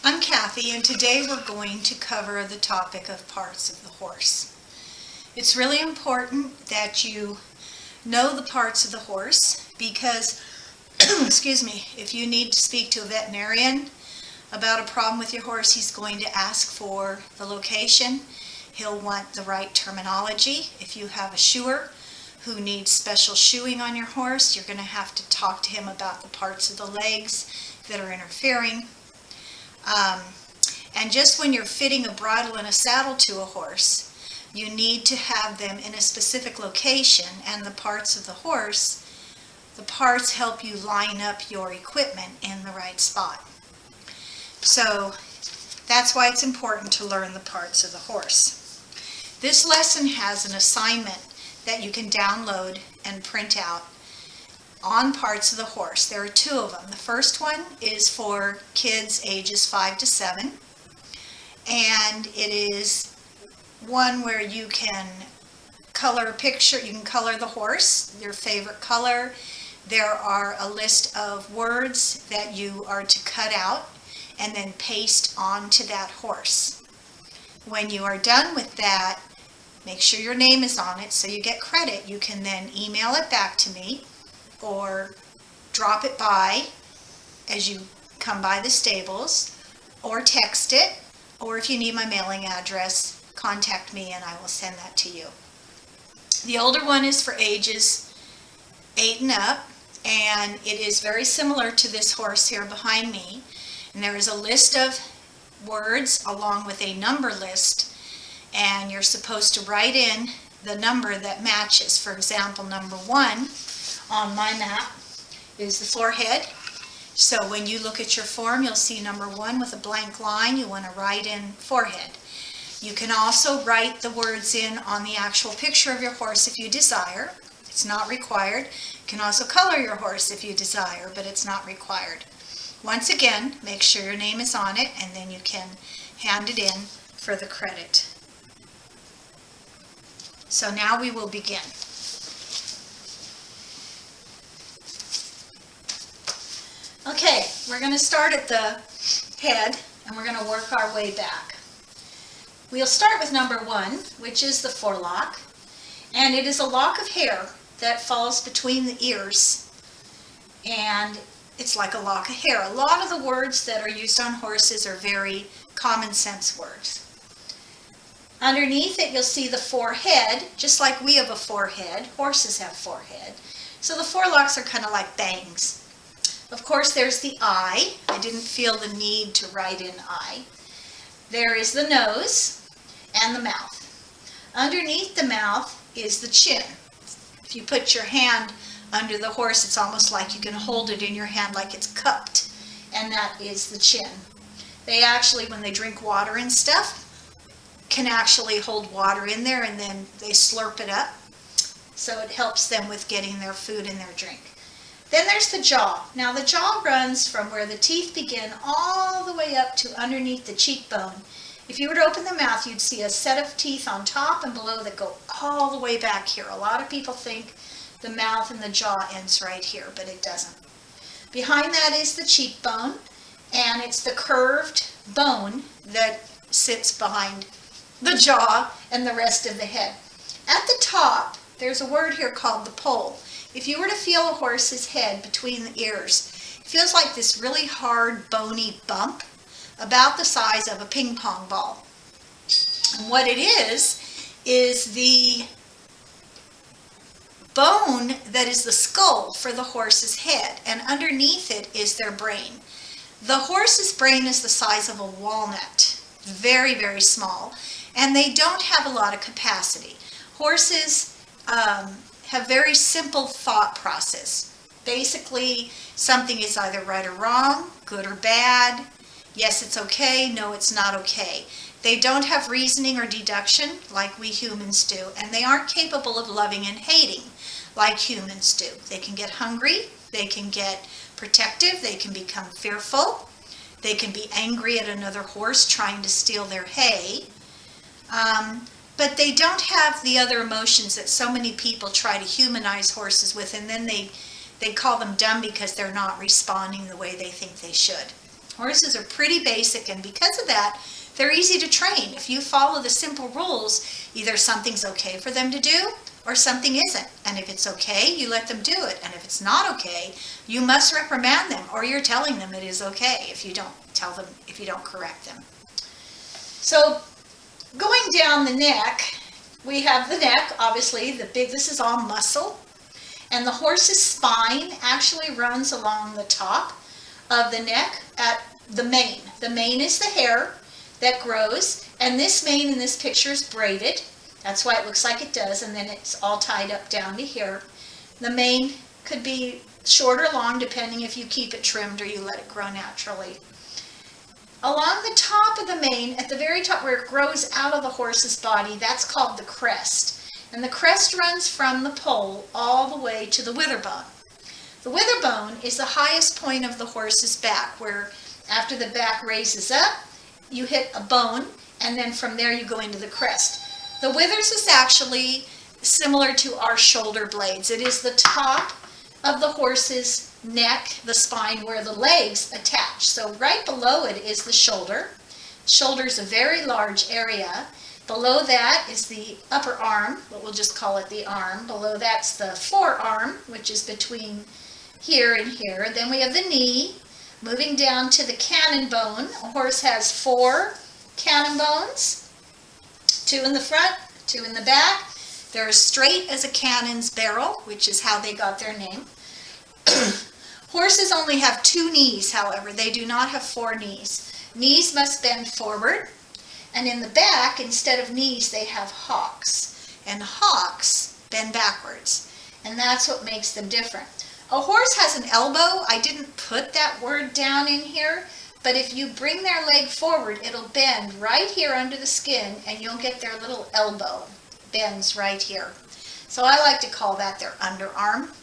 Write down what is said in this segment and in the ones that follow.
I'm Kathy, and today we're going to cover the topic of parts of the horse. It's really important that you know the parts of the horse because, excuse me, if you need to speak to a veterinarian about a problem with your horse, he's going to ask for the location. He'll want the right terminology. If you have a shoer who needs special shoeing on your horse, you're going to have to talk to him about the parts of the legs that are interfering. And just when you're fitting a bridle and a saddle to a horse, you need to have them in a specific location, and the parts of the horse, the parts help you line up your equipment in the right spot. So that's why it's important to learn the parts of the horse. This lesson has an assignment that you can download and print out on parts of the horse. There are two of them. The first one is for kids ages 5 to 7, and it is one where you can color a picture. You can color the horse, your favorite color. There are a list of words that you are to cut out and then paste onto that horse. When you are done with that, make sure your name is on it so you get credit. You can then email it back to me or drop it by as you come by the stables, or text it, or if you need my mailing address, contact me and I will send that to you. The older one is for ages 8 and up, and it is very similar to this horse here behind me. And there is a list of words along with a number list, and you're supposed to write in the number that matches. For example, number 1 on my map is the forehead. So when you look at your form, you'll see number 1 with a blank line. You want to write in forehead. You can also write the words in on the actual picture of your horse if you desire. It's not required. You can also color your horse if you desire, but it's not required. Once again, make sure your name is on it, and then you can hand it in for the credit. So now we will begin. Okay, we're going to start at the head, and we're going to work our way back. We'll start with number 1, which is the forelock, and it is a lock of hair that falls between the ears, and it's like a lock of hair. A lot of the words that are used on horses are very common sense words. Underneath it, you'll see the forehead. Just like we have a forehead, horses have forehead. So the forelocks are kind of like bangs. Of course, there's the eye. I didn't feel the need to write in eye. There is the nose and the mouth. Underneath the mouth is the chin. If you put your hand under the horse, it's almost like you can hold it in your hand like it's cupped, and that is the chin. They actually, when they drink water and stuff, can actually hold water in there, and then they slurp it up, so it helps them with getting their food and their drink. Then there's the jaw. Now the jaw runs from where the teeth begin all the way up to underneath the cheekbone. If you were to open the mouth, you'd see a set of teeth on top and below that go all the way back here. A lot of people think the mouth and the jaw ends right here, but it doesn't. Behind that is the cheekbone, and it's the curved bone that sits behind the jaw and the rest of the head. At the top, there's a word here called the poll. If you were to feel a horse's head between the ears, it feels like this really hard, bony bump about the size of a ping pong ball. And what it is the bone that is the skull for the horse's head, and underneath it is their brain. The horse's brain is the size of a walnut, very, very small, and they don't have a lot of capacity. Horses have very simple thought process. Basically, something is either right or wrong, good or bad, yes, it's okay, no, it's not okay. They don't have reasoning or deduction like we humans do, and they aren't capable of loving and hating like humans do. They can get hungry, they can get protective, they can become fearful, they can be angry at another horse trying to steal their hay, but they don't have the other emotions that so many people try to humanize horses with, and then they call them dumb because they're not responding the way they think they should. Horses are pretty basic, and because of that, they're easy to train. If you follow the simple rules, either something's okay for them to do or something isn't. And if it's okay, you let them do it. And if it's not okay, you must reprimand them, or you're telling them it is okay if you don't tell them, if you don't correct them. So going down the neck, we have the neck, obviously, this is all muscle. And the horse's spine actually runs along the top of the neck at the mane. The mane is the hair that grows, and this mane in this picture is braided. That's why it looks like it does, and then it's all tied up down to here. The mane could be short or long, depending if you keep it trimmed or you let it grow naturally. Along the top of the mane, at the very top where it grows out of the horse's body, that's called the crest. And the crest runs from the poll all the way to the wither bone. The wither bone is the highest point of the horse's back, where after the back raises up, you hit a bone, and then from there you go into the crest. The withers is actually similar to our shoulder blades. It is the top of the horse's neck, the spine, where the legs attach. So right below it is the shoulder. Shoulder is a very large area. Below that is the upper arm, but we'll just call it the arm. Below that's the forearm, which is between here and here. Then we have the knee, moving down to the cannon bone. A horse has 4 cannon bones, 2 in the front, 2 in the back. They're as straight as a cannon's barrel, which is how they got their name. Horses only have 2 knees, however. They do not have 4 knees. Knees must bend forward, and in the back, instead of knees, they have hocks. And hocks bend backwards, and that's what makes them different. A horse has an elbow. I didn't put that word down in here, but if you bring their leg forward, it'll bend right here under the skin, and you'll get their little elbow. Bends right here. So I like to call that their underarm.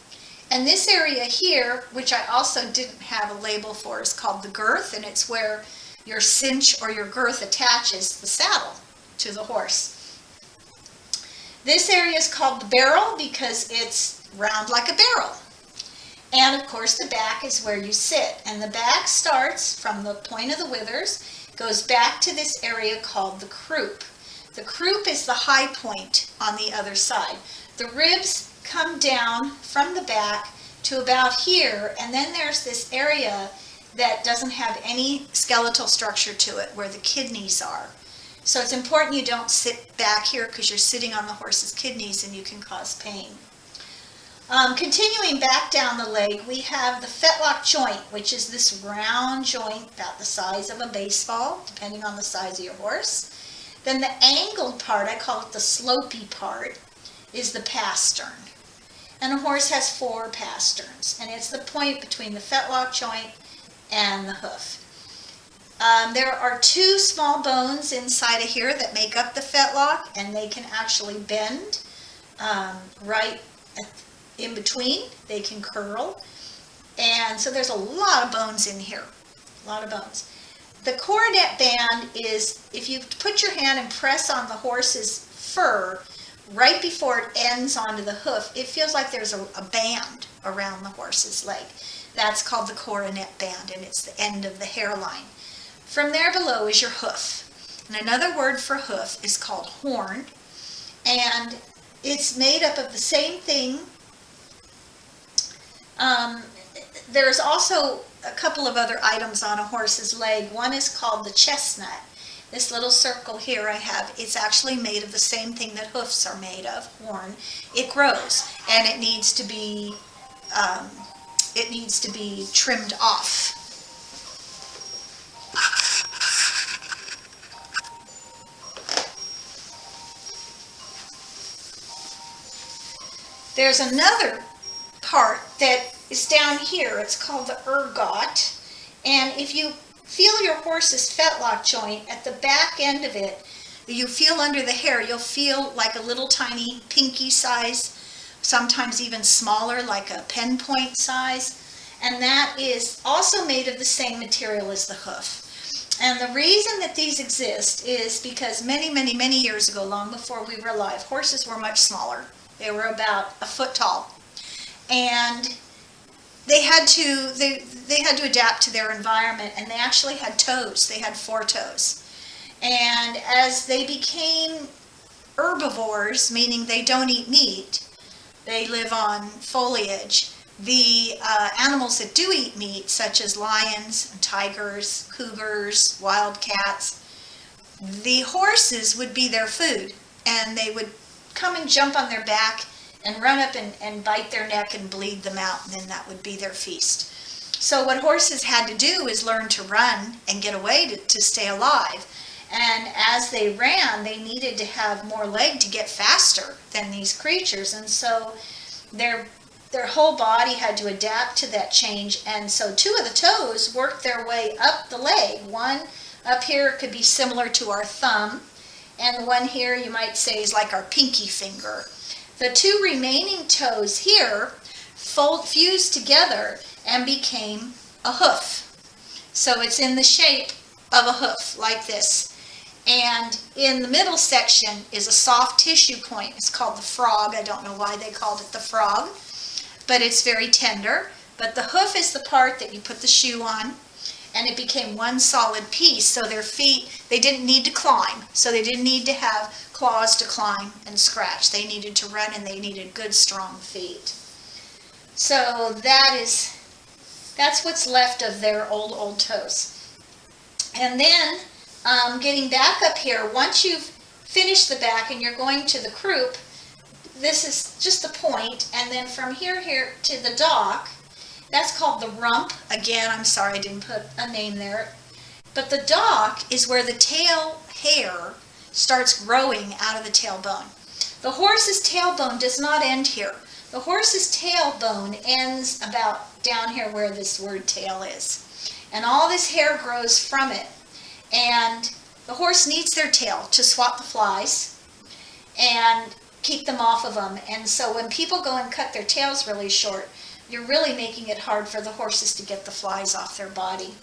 And this area here, which I also didn't have a label for, is called the girth, and it's where your cinch or your girth attaches the saddle to the horse. This area is called the barrel because it's round like a barrel. And of course the back is where you sit. And the back starts from the point of the withers, goes back to this area called the croup. The croup is the high point on the other side. The ribs come down from the back to about here, and then there's this area that doesn't have any skeletal structure to it where the kidneys are. So it's important you don't sit back here because you're sitting on the horse's kidneys and you can cause pain. Continuing back down the leg, we have the fetlock joint, which is this round joint about the size of a baseball, depending on the size of your horse. Then the angled part, I call it the slopey part, is the pastern. And a horse has 4 pasterns, and it's the point between the fetlock joint and the hoof. There are 2 small bones inside of here that make up the fetlock, and they can actually bend right in between. They can curl, and so there's a lot of bones in here, a lot of bones. The coronet band is, if you put your hand and press on the horse's fur right before it ends onto the hoof, it feels like there's a band around the horse's leg. That's called the coronet band, and it's the end of the hairline. From there below is your hoof. And another word for hoof is called horn, and it's made up of the same thing. There's also a couple of other items on a horse's leg. One is called the chestnut. This little circle here I have, it's actually made of the same thing that hoofs are made of, horn. It grows, and it needs to be trimmed off. There's another part that is down here. It's called the ergot, and if you feel your horse's fetlock joint at the back end of it, you feel under the hair, you'll feel like a little tiny pinky size, sometimes even smaller, like a pen point size, and that is also made of the same material as the hoof. And the reason that these exist is because many, many, many years ago, long before we were alive, horses were much smaller. They were about a foot tall. And they had to adapt to their environment, and they actually had toes. They had 4 toes. And as they became herbivores, meaning they don't eat meat, they live on foliage, the animals that do eat meat, such as lions, tigers, cougars, wildcats, the horses would be their food, and they would come and jump on their back and run up and bite their neck and bleed them out, and then that would be their feast. So what horses had to do is learn to run and get away to stay alive. And as they ran, they needed to have more leg to get faster than these creatures. And so their whole body had to adapt to that change. And so 2 of the toes worked their way up the leg. One up here could be similar to our thumb. And the one here you might say is like our pinky finger. The 2 remaining toes here fused together and became a hoof. So it's in the shape of a hoof, like this. And in the middle section is a soft tissue point. It's called the frog. I don't know why they called it the frog, but it's very tender. But the hoof is the part that you put the shoe on, and it became one solid piece. So their feet, they didn't need to climb. So they didn't need to have claws to climb and scratch. They needed to run, and they needed good, strong feet. So that's what's left of their old toes. And then getting back up here, once you've finished the back and you're going to the croup, this is just the point, and then from here to the dock, that's called the rump. Again, I'm sorry I didn't put a name there. But the dock is where the tail hair starts growing out of the tailbone. The horse's tailbone does not end here. The horse's tailbone ends about down here where this word tail is. And all this hair grows from it. And the horse needs their tail to swat the flies and keep them off of them. And so when people go and cut their tails really short, you're really making it hard for the horses to get the flies off their body.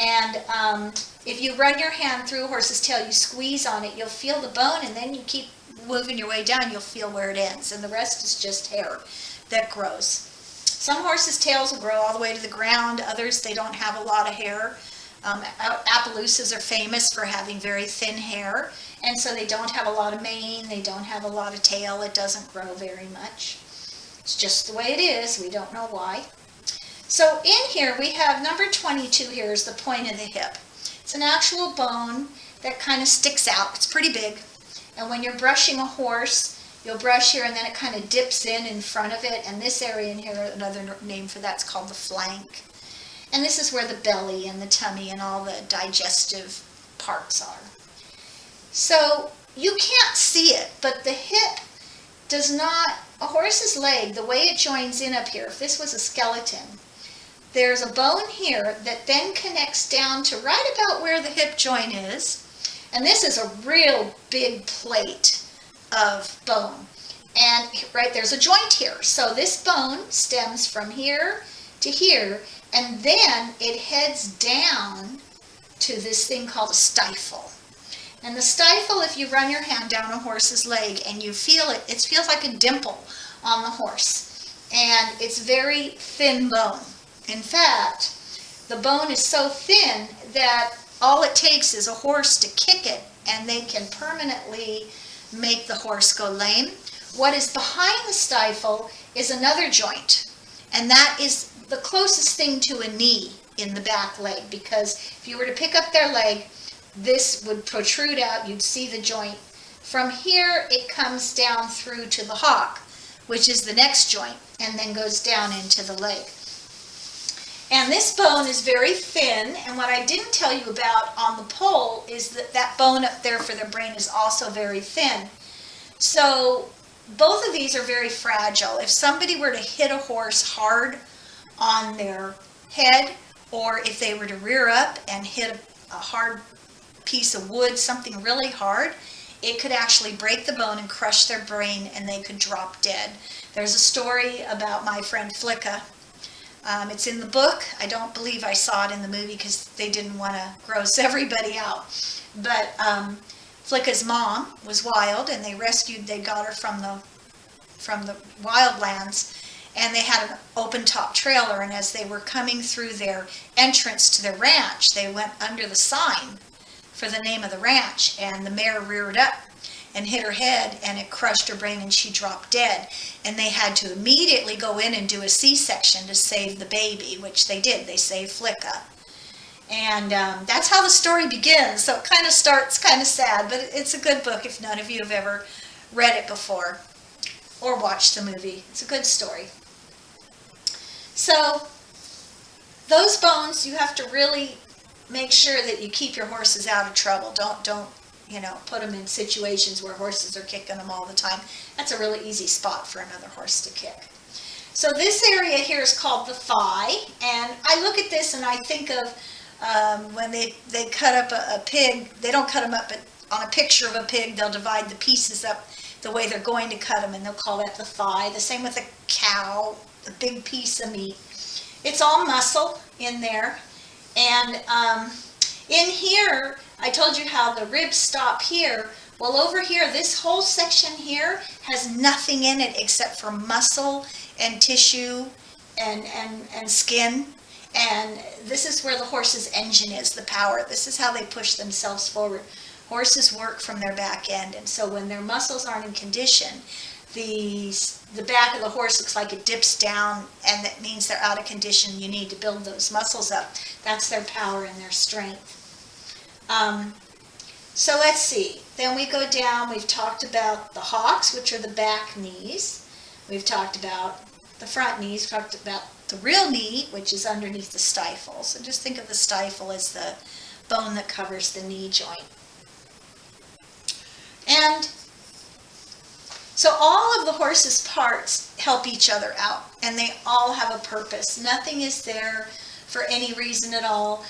And if you run your hand through a horse's tail, you squeeze on it, you'll feel the bone, and then you keep moving your way down, you'll feel where it ends. And the rest is just hair that grows. Some horses' tails will grow all the way to the ground. Others, they don't have a lot of hair. Appaloosas are famous for having very thin hair, and so they don't have a lot of mane, they don't have a lot of tail, it doesn't grow very much. It's just the way it is, we don't know why. So in here we have number 22 here is the point of the hip. It's an actual bone that kind of sticks out, it's pretty big, and when you're brushing a horse, you'll brush here and then it kind of dips in front of it, and this area in here, another name for that's called the flank. And this is where the belly and the tummy and all the digestive parts are. So you can't see it, but the hip does not, a horse's leg, the way it joins in up here, if this was a skeleton, there's a bone here that then connects down to right about where the hip joint is. And this is a real big plate of bone. And right there's a joint here. So this bone stems from here to here, and then it heads down to this thing called a stifle. And the stifle, if you run your hand down a horse's leg and you feel it, it feels like a dimple on the horse. And it's very thin bone. In fact, the bone is so thin that all it takes is a horse to kick it, and they can permanently make the horse go lame. What is behind the stifle is another joint, and that is the closest thing to a knee in the back leg, because if you were to pick up their leg, this would protrude out, you'd see the joint. From here it comes down through to the hock, which is the next joint, and then goes down into the leg. And this bone is very thin, and what I didn't tell you about on the pole is that that bone up there for the brain is also very thin. So both of these are very fragile. If somebody were to hit a horse hard on their head, or if they were to rear up and hit a hard piece of wood, something really hard, it could actually break the bone and crush their brain, and they could drop dead. There's a story about my friend Flicka. It's in the book. I don't believe I saw it in the movie because they didn't want to gross everybody out. But Flicka's mom was wild, and they got her from the wildlands, and they had an open top trailer, and as they were coming through their entrance to their ranch, they went under the sign for the name of the ranch, and the mare reared up and hit her head, and it crushed her brain, and she dropped dead. And they had to immediately go in and do a C-section to save the baby, which they did. They saved Flicka. And that's how the story begins. So it kind of starts kind of sad, but it's a good book if none of you have ever read it before or watched the movie. It's a good story. So those bones, you have to really make sure that you keep your horses out of trouble. Don't put them in situations where horses are kicking them all the time. That's a really easy spot for another horse to kick. So this area here is called the thigh, and I look at this and I think of when they cut up a pig. They don't cut them up, but on a picture of a pig, they'll divide the pieces up the way they're going to cut them, and they'll call that the thigh. The same with a cow, a big piece of meat. It's all muscle in there, and in here, I told you how the ribs stop here. Well, over here, this whole section here has nothing in it except for muscle and tissue and skin. And this is where the horse's engine is, the power. This is how they push themselves forward. Horses work from their back end, and so when their muscles aren't in condition, the back of the horse looks like it dips down, and that means they're out of condition. You need to build those muscles up. That's their power and their strength. So let's see. Then we go down. We've talked about the hocks, which are the back knees. We've talked about the front knees. We've talked about the real knee, which is underneath the stifle. So just think of the stifle as the bone that covers the knee joint. And so all of the horse's parts help each other out, and they all have a purpose. Nothing is there for any reason at all.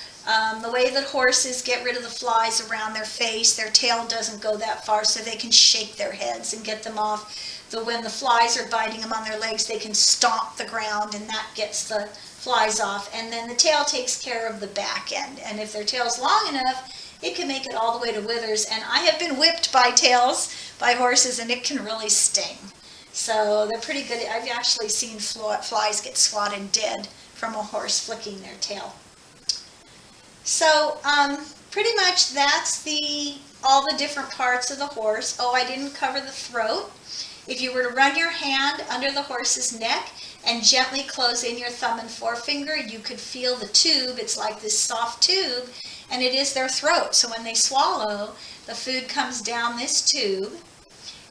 The way that horses get rid of the flies around their face, their tail doesn't go that far, so they can shake their heads and get them off. When the flies are biting them on their legs, they can stomp the ground, and that gets the flies off. And then the tail takes care of the back end. And if their tail's long enough, it can make it all the way to withers. And I have been whipped by tails by horses, and it can really sting. So they're pretty good. I've actually seen flies get swatted dead from a horse flicking their tail. So pretty much that's all the different parts of the horse. Oh, I didn't cover the throat. If you were to run your hand under the horse's neck and gently close in your thumb and forefinger, you could feel the tube. It's like this soft tube, and it is their throat. So when they swallow, the food comes down this tube,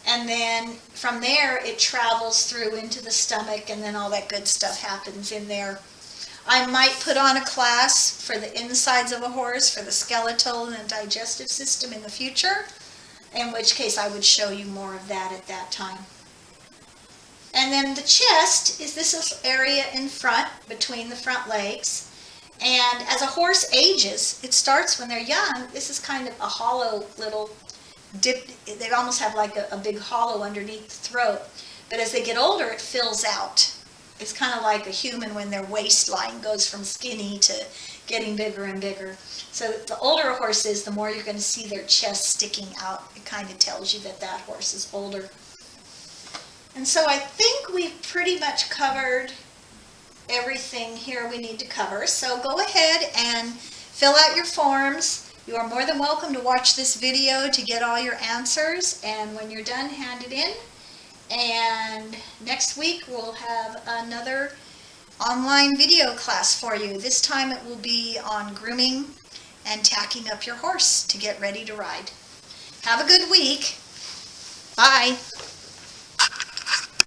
and then from there it travels through into the stomach, and then all that good stuff happens in there. I might put on a class for the insides of a horse, for the skeletal and digestive system in the future, in which case I would show you more of that at that time. And then the chest is this area in front, between the front legs. And as a horse ages, it starts when they're young. This is kind of a hollow little dip. They almost have like a big hollow underneath the throat. But as they get older, it fills out. It's kind of like a human when their waistline goes from skinny to getting bigger and bigger. So the older a horse is, the more you're going to see their chest sticking out. It kind of tells you that that horse is older. And so I think we've pretty much covered everything here we need to cover. So go ahead and fill out your forms. You are more than welcome to watch this video to get all your answers. And when you're done, hand it in. And next week we'll have another online video class for you. This time it will be on grooming and tacking up your horse to get ready to ride. Have a good week. Bye.